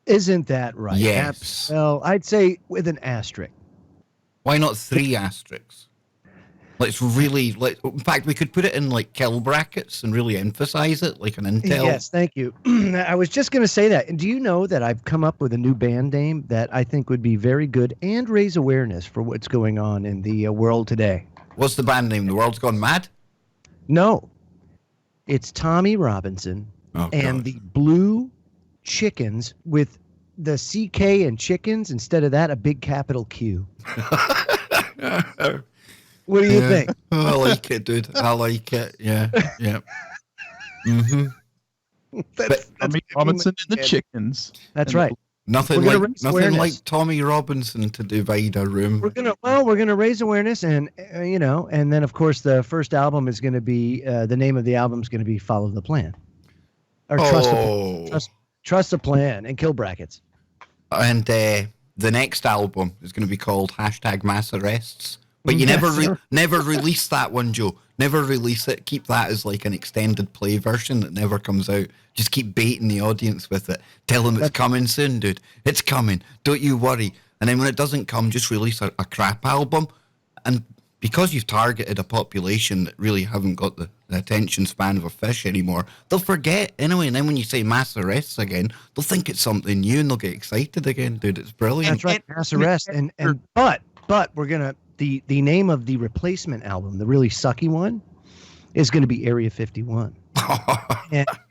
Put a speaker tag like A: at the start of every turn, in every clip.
A: Isn't that right?
B: Yes.
A: Well, I'd say with an asterisk.
B: Why not 3 asterisks? Let's really, in fact, we could put it in like kill brackets and really emphasize it, like an Intel.
A: Yes, thank you. I was just going to say that. And do you know that I've come up with a new band name that I think would be very good and raise awareness for what's going on in the world today?
B: What's the band name? The World's Gone Mad?
A: No, it's Tommy Robinson and the Blue Chickens with the CK and chickens. Instead of that, a big capital Q. What do you think?
B: I like it, dude. I like it. Yeah. Mm-hmm.
A: That's
C: Robinson and the chickens.
A: That's right.
B: Nothing like Tommy Robinson to divide a room.
A: We're gonna raise awareness, and and then of course the first album is gonna be the name of the album is gonna be Follow the Plan, or Trust the Plan, and kill brackets.
B: And the next album is gonna be called #Mass Arrests. But you never release that one, Joe. Never release it. Keep that as like an extended play version that never comes out. Just keep baiting the audience with it. Tell them it's coming soon, dude. It's coming. Don't you worry. And then when it doesn't come, just release a crap album. And because you've targeted a population that really haven't got the attention span of a fish anymore, they'll forget anyway. And then when you say mass arrests again, they'll think it's something new and they'll get excited again, dude. It's brilliant.
A: That's right, mass arrest. But we're gonna. The name of the replacement album, the really sucky one, is going to be Area 51.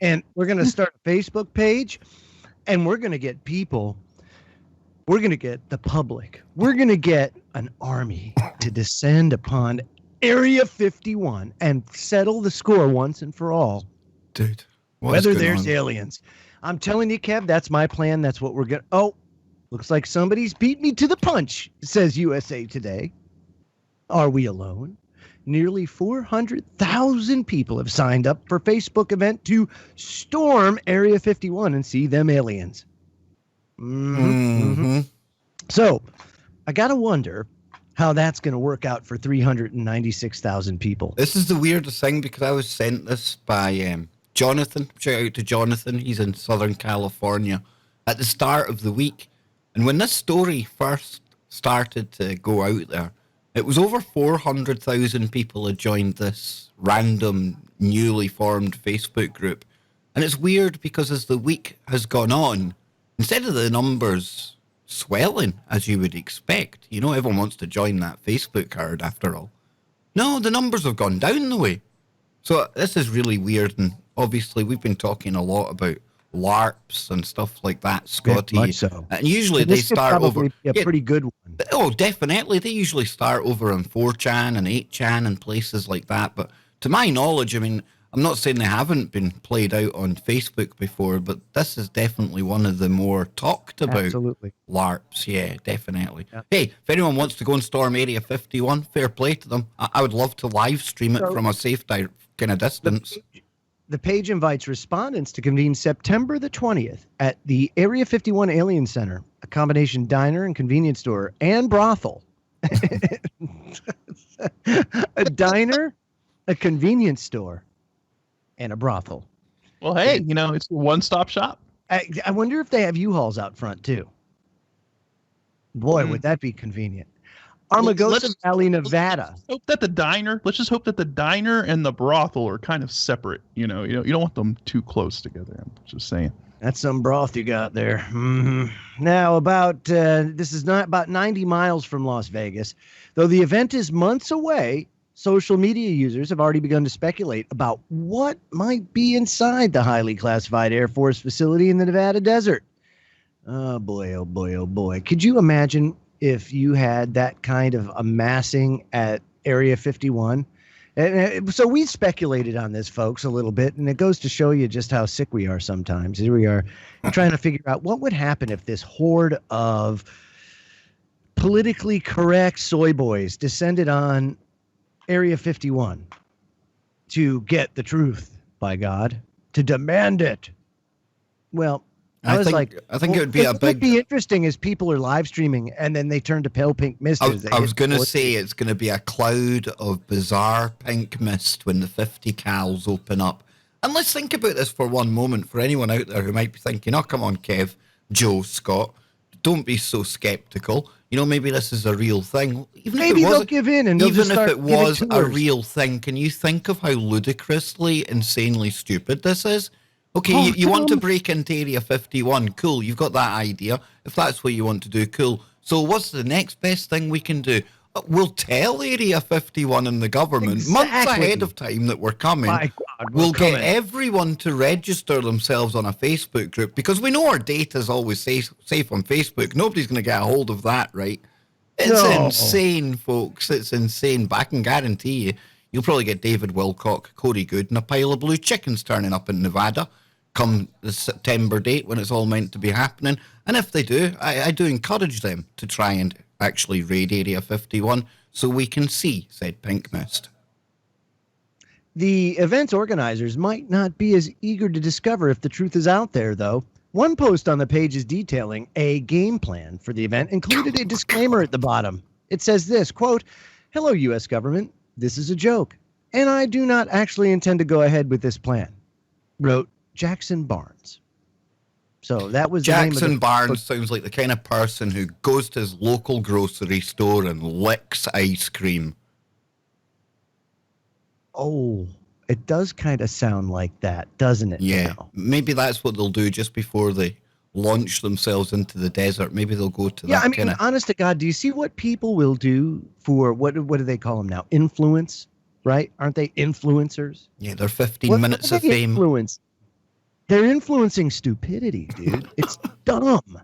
A: and we're going to start a Facebook page, and we're going to get people. We're going to get the public. We're going to get an army to descend upon Area 51 and settle the score once and for all.
B: Dude,
A: whether there's aliens. I'm telling you, Kev, that's my plan. That's what we're going to. Oh, looks like somebody's beat me to the punch, says USA Today. Are we alone? Nearly 400,000 people have signed up for Facebook event to storm Area 51 and see them aliens. So I got to wonder how that's going to work out for 396,000 people.
B: This is the weirdest thing because I was sent this by Jonathan. Shout out to Jonathan. He's in Southern California at the start of the week. And when this story first started to go out there, it was over 400,000 people had joined this random, newly formed Facebook group. And it's weird because as the week has gone on, instead of the numbers swelling, as you would expect, everyone wants to join that Facebook herd after all. No, the numbers have gone down the way. So this is really weird. And obviously we've been talking a lot about LARPs and stuff like that, Scotty.
A: Much so.
B: And usually they start over
A: a pretty good one.
B: Oh, definitely. They usually start over on 4chan and 8chan and places like that. But to my knowledge, I mean, I'm not saying they haven't been played out on Facebook before, but this is definitely one of the more talked about LARPs. Yeah, definitely. Yeah. Hey, if anyone wants to go and storm Area 51, fair play to them. I would love to live stream it from a safe kind of distance.
A: The page invites respondents to convene September the 20th at the Area 51 Alien Center, a combination diner and convenience store and brothel. A diner, a convenience store, and a brothel.
C: Well, hey, it's a one-stop shop.
A: I wonder if they have U-Hauls out front, too. Boy, would that be convenient. Armagosa Valley, Nevada.
C: Let's just hope that the diner and the brothel are kind of separate. You don't want them too close together. I'm just saying.
A: That's some broth you got there. Mm-hmm. Now, this is not about 90 miles from Las Vegas. Though the event is months away, social media users have already begun to speculate about what might be inside the highly classified Air Force facility in the Nevada desert. Oh, boy, oh, boy, oh, boy. Could you imagine if you had that kind of amassing at Area 51? And so we speculated on this, folks, a little bit, and it goes to show you just how sick we are sometimes. Here we are trying to figure out what would happen if this horde of politically correct soy boys descended on Area 51 to get the truth, by God, to demand it. Well, I think
B: it would be a big.
A: What would be interesting is people are live streaming and then they turn to pale pink mist.
B: I was going to say it's going to be a cloud of bizarre pink mist when the 50 cals open up. And let's think about this for one moment for anyone out there who might be thinking, oh, come on, Kev. Joe Scott. Don't be so skeptical. Maybe this is a real thing. Even
A: Maybe
B: if it
A: they'll
B: was,
A: give in and they'll
B: even
A: just
B: if
A: start
B: it
A: giving
B: was a
A: tours.
B: real thing, can you think of how ludicrously, insanely stupid this is? Okay,
A: Oh,
B: you want to
A: dumb.
B: break into Area 51. Cool, you've got that idea. If that's what you want to do, cool. So what's the next best thing we can do? We'll tell Area 51 and the government months
A: Exactly.
B: ahead of time that we're coming.
A: My God, we're
B: We'll get
A: coming.
B: everyone to register themselves on a Facebook group because we know our data is always safe on Facebook. Nobody's going to get a hold of that, right? It's
A: No.
B: insane, folks. It's insane. But I can guarantee you, you'll probably get David Wilcock, Corey Good, and a pile of blue chickens turning up in Nevada come the September date when it's all meant to be happening. And if they do, I do encourage them to try and actually raid Area 51 so we can see said pink mist.
A: The event's organizers might not be as eager to discover if the truth is out there, though. One post on the page is detailing a game plan for the event included a disclaimer at the bottom. It says this, quote, "Hello, U.S. government. This is a joke, and I do not actually intend to go ahead with this plan," wrote Jackson Barnes. So that was
B: Jackson Barnes sounds like the kind of person who goes to his local grocery store and licks ice cream.
A: Oh, it does kind of sound like that, doesn't it?
B: Yeah,
A: now?
B: maybe that's what they'll do just before they launch themselves into the desert. Maybe they'll go to
A: Yeah,
B: that
A: I mean,
B: kind of...
A: honest to God, do you see what people will do for, what do they call them now? Influence, right? Aren't they influencers?
B: Yeah, they're 15 minutes of fame.
A: Influence? They're influencing stupidity, dude. It's dumb.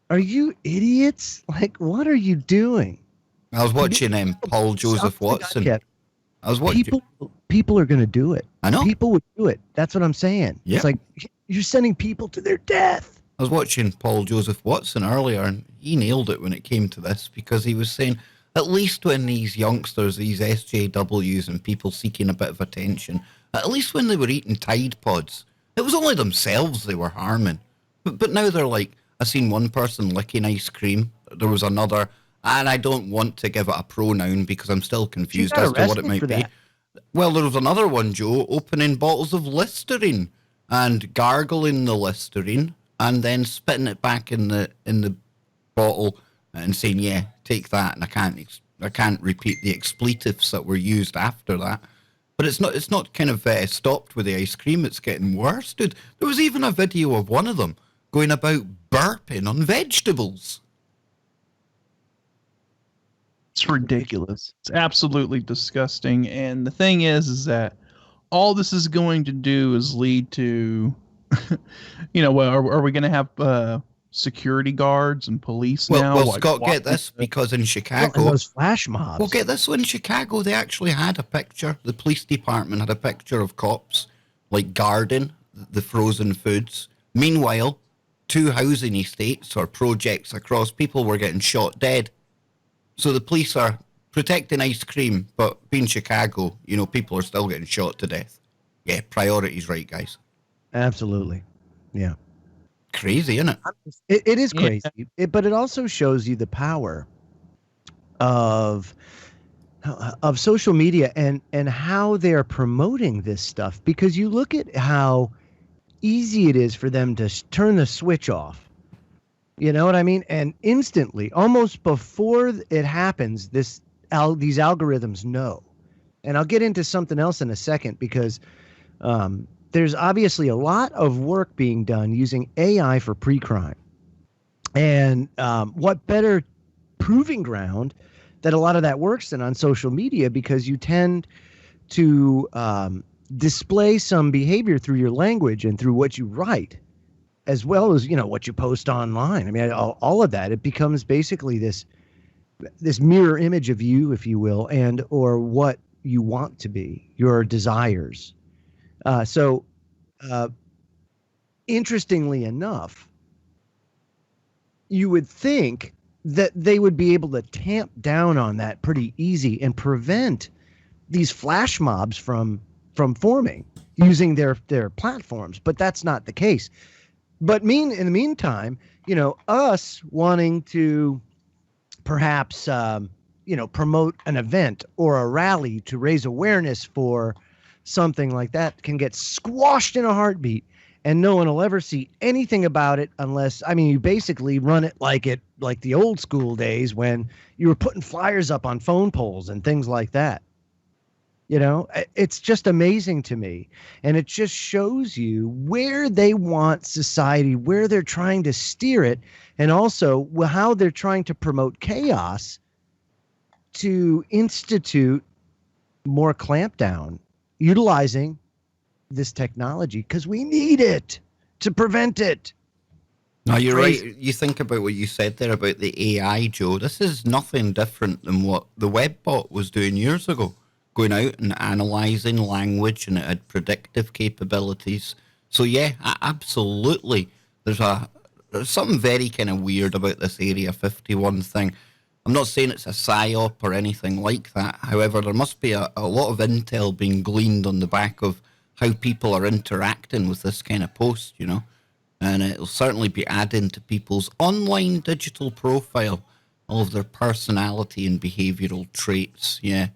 A: Are you idiots? Like, what are you doing?
B: I was watching Paul Joseph Watson. I was watching.
A: People are going to do it.
B: I know.
A: People would do it. That's what I'm saying.
B: Yep.
A: It's like you're sending people to their death.
B: I was watching Paul Joseph Watson earlier, and he nailed it when it came to this because he was saying, at least when these youngsters, these SJWs and people seeking a bit of attention, at least when they were eating Tide Pods, it was only themselves they were harming. But now they're like, I seen one person licking ice cream. There was another, and I don't want to give it a pronoun because I'm still confused as to what it might be. Well, there was another one, Joe, opening bottles of Listerine and gargling the Listerine and then spitting it back in the bottle and saying, "Yeah, take that." And I can't repeat the expletives that were used after that. But it's not kind of stopped with the ice cream. It's getting worse, dude. There was even a video of one of them going about burping on vegetables.
C: It's ridiculous. It's absolutely disgusting. And the thing is that all this is going to do is lead to, are we going to have security guards and police now?
B: Well, Scott, get this, because in Chicago...
A: and those flash mobs.
B: Well, get this, in Chicago, they actually had a picture. The police department had a picture of cops, like, guarding the frozen foods. Meanwhile, 2 housing estates or projects across, people were getting shot dead. So the police are protecting ice cream, but being Chicago, people are still getting shot to death. Yeah, priorities right, guys.
A: Absolutely. Yeah.
B: Crazy, isn't it?
A: It is crazy, but it also shows you the power of social media and how they're promoting this stuff, because you look at how easy it is for them to turn the switch off. You know what I mean? And instantly, almost before it happens, these algorithms know. And I'll get into something else in a second, because there's obviously a lot of work being done using AI for pre-crime. And what better proving ground that a lot of that works than on social media, because you tend to display some behavior through your language and through what you write, as well as, what you post online. I mean, all of that, it becomes basically this mirror image of you, if you will, and or what you want to be, your desires. So interestingly enough, you would think that they would be able to tamp down on that pretty easy and prevent these flash mobs from forming using their platforms, but that's not the case. But in the meantime, us wanting to perhaps, promote an event or a rally to raise awareness for something like that can get squashed in a heartbeat. and no one will ever see anything about it unless, I mean, you basically run it like the old school days when you were putting flyers up on phone poles and things like that. You know, it's just amazing to me. And it just shows you where they want society, where they're trying to steer it, and also how they're trying to promote chaos to institute more clampdown, utilizing this technology because we need it to prevent it.
B: No, you're right. You think about what you said there about the AI, Joe. This is nothing different than what the webbot was doing years ago, going out and analyzing language, and it had predictive capabilities. So yeah, absolutely. There's something very kind of weird about this Area 51 thing. I'm not saying it's a psyop or anything like that. However, there must be a lot of intel being gleaned on the back of how people are interacting with this kind of post, you know. And it'll certainly be adding to people's online digital profile, all of their personality and behavioral traits. Yeah,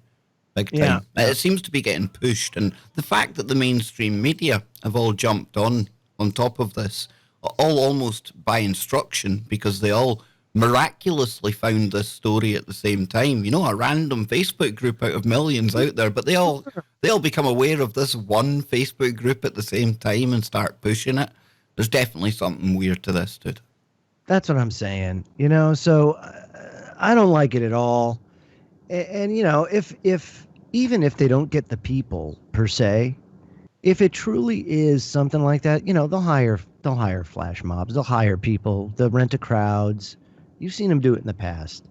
B: big time.
A: Yeah.
B: It seems to be getting pushed. And the fact that the mainstream media have all jumped on top of this, all almost by instruction, because they all miraculously found this story at the same time. You know, a random Facebook group out of millions out there, but they all become aware of this one Facebook group at the same time and start pushing it. There's definitely something weird to this, dude.
A: That's what I'm saying. You know, so I don't like it at all. And you know, if even if they don't get the people per se, if it truly is something like that, you know, they'll hire flash mobs, they'll hire people, they'll rent to crowds. You've seen them do it in the past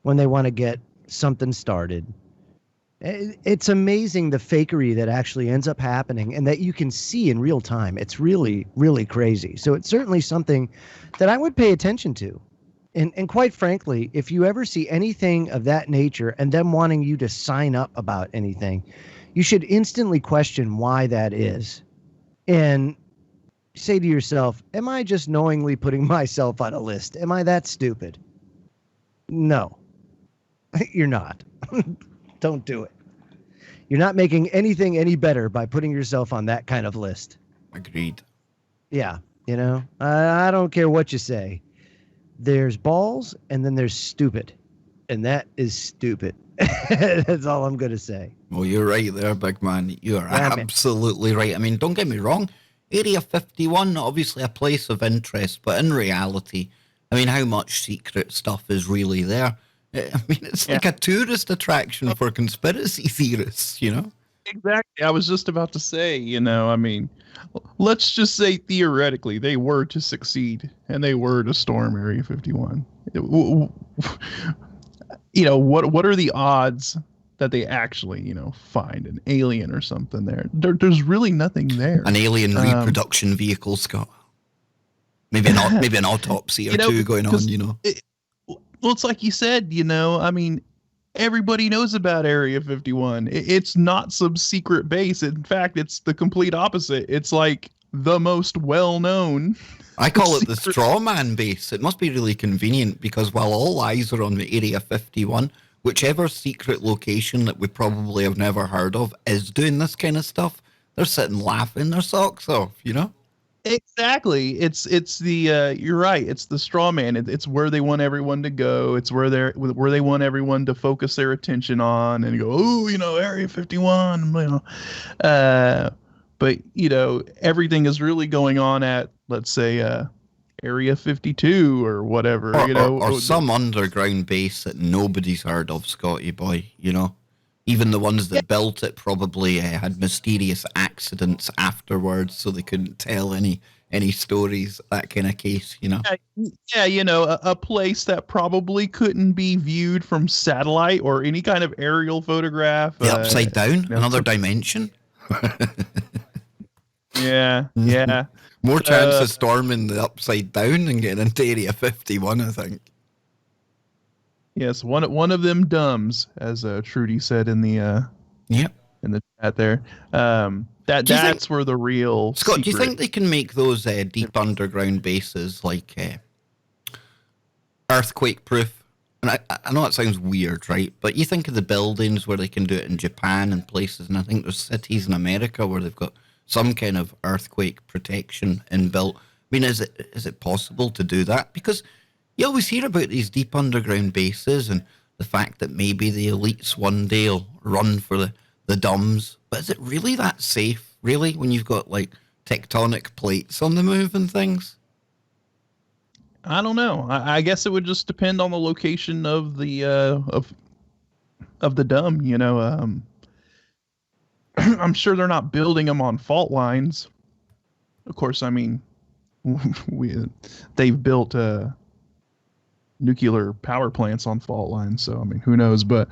A: when they want to get something started. It's amazing the fakery that actually ends up happening and that you can see in real time. It's really, really crazy. So it's certainly something that I would pay attention to. And quite frankly, if you ever see anything of that nature and them wanting you to sign up about anything, you should instantly question why that is. And say to yourself, am I just knowingly putting myself on a list? Am I that stupid? No, you're not. Don't do it. You're not making anything any better by putting yourself on that kind of list.
B: Agreed.
A: Yeah, you know, I don't care what you say. There's balls and then there's stupid. And that is stupid. That's all I'm going to say.
B: Well, you're right there, big man. You are absolutely right. I mean, don't get me wrong. Area 51, obviously a place of interest, but in reality, I mean, how much secret stuff is really there? I mean, it's like a tourist attraction for conspiracy theorists, you know?
C: Exactly. I was just about to say, you know, I mean, let's just say theoretically they were to succeed and they were to storm Area 51. You know, what are the odds that they actually, you know, find an alien or something there? There's really nothing there.
B: An alien reproduction vehicle, Scott. Maybe an autopsy or two going on, you know?
C: Well, it's like you said, you know, I mean, everybody knows about Area 51. It's not some secret base. In fact, it's the complete opposite. It's like the most well-known.
B: I call it the straw man base. It must be really convenient because while all eyes are on the Area 51, whichever secret location that we probably have never heard of is doing this kind of stuff, they're sitting laughing their socks off, you know?
C: Exactly. It's the you're right. It's the straw man. It's where they want everyone to go. It's where they want everyone to focus their attention on and go, oh, you know, Area 51, you know. But you know, everything is really going on at, let's say, Area 52 or whatever, you know,
B: or some underground base that nobody's heard of, Scotty boy. You know, even the ones that built it probably had mysterious accidents afterwards, so they couldn't tell any stories. That kind of case, you know.
C: Yeah, you know, a place that probably couldn't be viewed from satellite or any kind of aerial photograph.
B: The upside down, another dimension.
C: Yeah.
B: More chance of storming the upside down and getting into Area 51, I think.
C: Yes, one of them dumbs, as Trudy said in the in the chat there. That's where the real
B: Scott,
C: secret.
B: do you think they can make those deep underground bases like earthquake proof? And I know it sounds weird, right? But you think of the buildings where they can do it in Japan and places, and I think there's cities in America where they've got some kind of earthquake protection inbuilt. I mean, is it possible to do that? Because you always hear about these deep underground bases and the fact that maybe the elites one day will run for the dumbs. But is it really that safe, really, when you've got like tectonic plates on the move and things?
C: I don't know. I guess it would just depend on the location of the of the dumb. You know, I'm sure they're not building them on fault lines. Of course, I mean, they've built nuclear power plants on fault lines, so I mean, who knows? But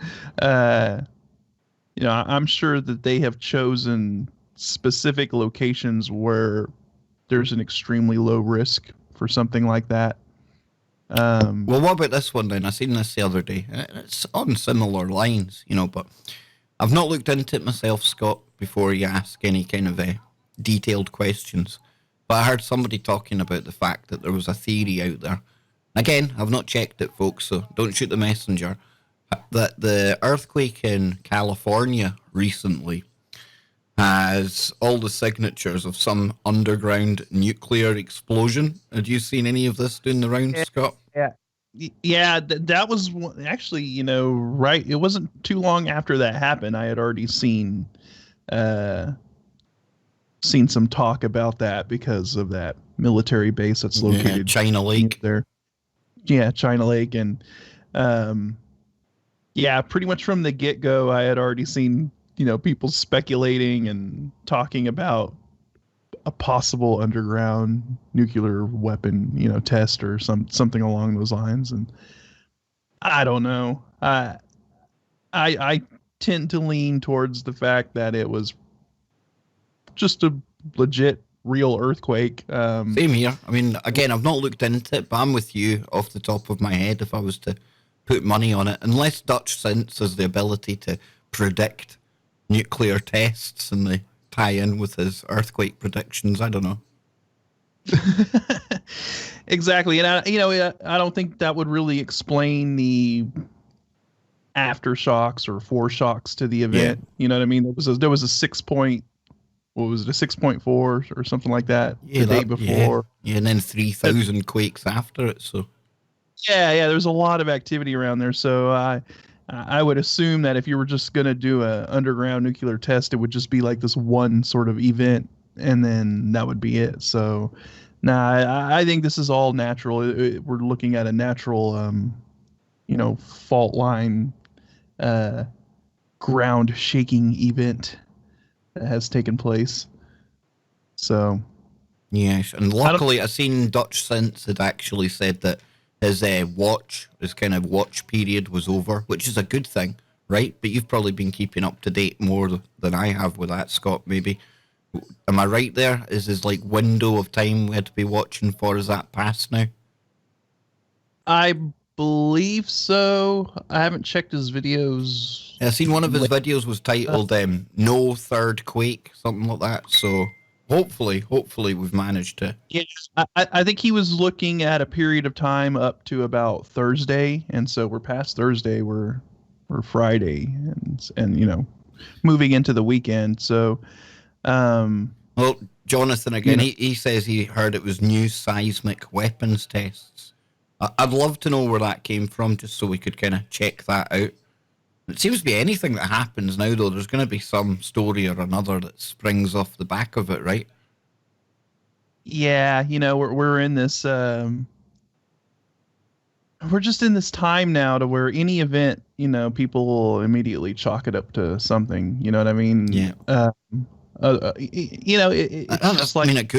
C: you know, I'm sure that they have chosen specific locations where there's an extremely low risk for something like that.
B: Well, what about this one then? I seen this the other day. It's on similar lines, you know, but I've not looked into it myself, Scott, before you ask any kind of detailed questions. But I heard somebody talking about the fact that there was a theory out there. Again, I've not checked it, folks, so don't shoot the messenger. That the earthquake in California recently has all the signatures of some underground nuclear explosion. Had you seen any of this doing the rounds, Scott?
C: Yeah, that was actually, you know, right. It wasn't too long after that happened. I had already seen some talk about that because of that military base that's located
B: China Lake
C: there. Yeah, China Lake, and yeah, pretty much from the get-go, I had already seen, you know, people speculating and talking about a possible underground nuclear weapon, you know, test or something along those lines. And I don't know. I tend to lean towards the fact that it was just a legit real earthquake.
B: Same here. I mean, again, I've not looked into it, but I'm with you off the top of my head if I was to put money on it. Unless Dutch Sense has the ability to predict nuclear tests and they tie in with his earthquake predictions, I don't know.
C: Exactly, and I don't think that would really explain the aftershocks or foreshocks to the event. Yeah. You know what I mean? There was a 6.4 or something like that the day before.
B: Yeah, and then 3,000 quakes after it. So
C: yeah, there's a lot of activity around there. So I would assume that if you were just going to do a underground nuclear test, it would just be like this one sort of event, and then that would be it. So, I think this is all natural. We're looking at a natural, fault line, ground shaking event that has taken place. So,
B: yes, and luckily I seen Dutch Sense had actually said that his kind of watch period was over, which is a good thing, right? But you've probably been keeping up to date more than I have with that, Scott, maybe. Am I right there? Is his like window of time we had to be watching for, is that past now?
C: I believe so. I haven't checked his videos.
B: Yeah, I seen one of his videos was titled No Third Quake, something like that. So hopefully we've managed to.
C: Yeah, I think he was looking at a period of time up to about Thursday, and so we're past Thursday. We're Friday, and you know, moving into the weekend. So,
B: well, Jonathan again. He says he heard it was new seismic weapons tests. I'd love to know where that came from, just so we could kind of check that out. It seems to be anything that happens now, though. There's going to be some story or another that springs off the back of it, right?
C: Yeah, you know, we're in this. We're just in this time now to where any event, you know, people will immediately chalk it up to something. You know what I mean?
B: Yeah.
C: You know, it's just like.
B: I mean, it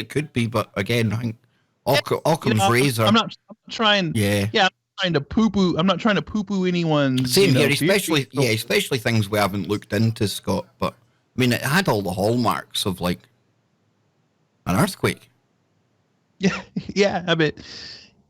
B: could be, but again, I think Occam's razor.
C: I'm not trying.
B: Yeah.
C: Yeah. I'm not trying to poo-poo anyone's.
B: Same here, especially things we haven't looked into, Scott. But I mean, it had all the hallmarks of like an earthquake.
C: Yeah. I mean,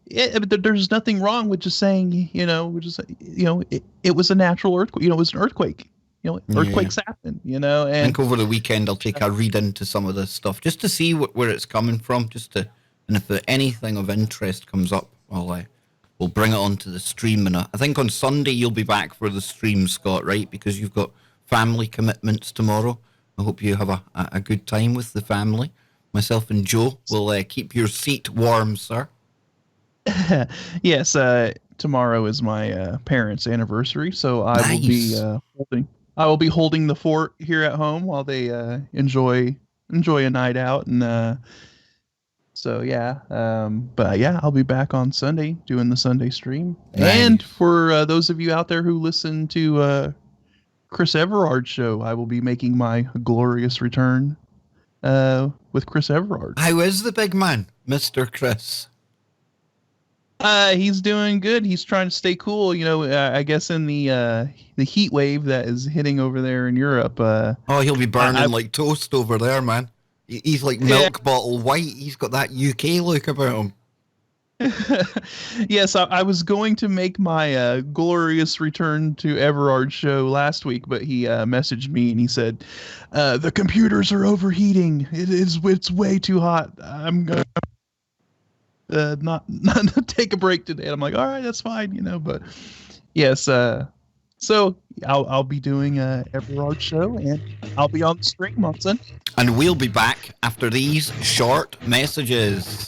C: there's nothing wrong with just saying, you know, it was a natural earthquake. You know, it was an earthquake. You know, earthquakes happen. You know, and I
B: think over the weekend I'll take a read into some of this stuff just to see where it's coming from, and if anything of interest comes up, we'll bring it onto the stream. And I think on Sunday you'll be back for the stream, Scott, right? Because you've got family commitments tomorrow. I hope you have a good time with the family. Myself and Joe will keep your seat warm, sir.
C: Yes, tomorrow is my parents' anniversary, so I will be holding the fort here at home while they enjoy a night out, and so yeah. But yeah, I'll be back on Sunday doing the Sunday stream.
B: Nice.
C: And for those of you out there who listen to Chris Everard's show, I will be making my glorious return with Chris Everard.
B: How is the big man, Mr. Chris?
C: He's doing good. He's trying to stay cool. You know, I guess in the heat wave that is hitting over there in Europe.
B: Oh, he'll be burning like toast over there, man. He's like milk bottle white. He's got that UK look about him.
C: Yes, I was going to make my glorious return to Everard's show last week, but he messaged me and he said, "The computers are overheating. It's way too hot. I'm gonna not take a break today." And I'm like, all right, that's fine, you know. But yes, so I'll be doing Everard's show, and I'll be on the stream on Sunday.
B: And we'll be back after these short messages.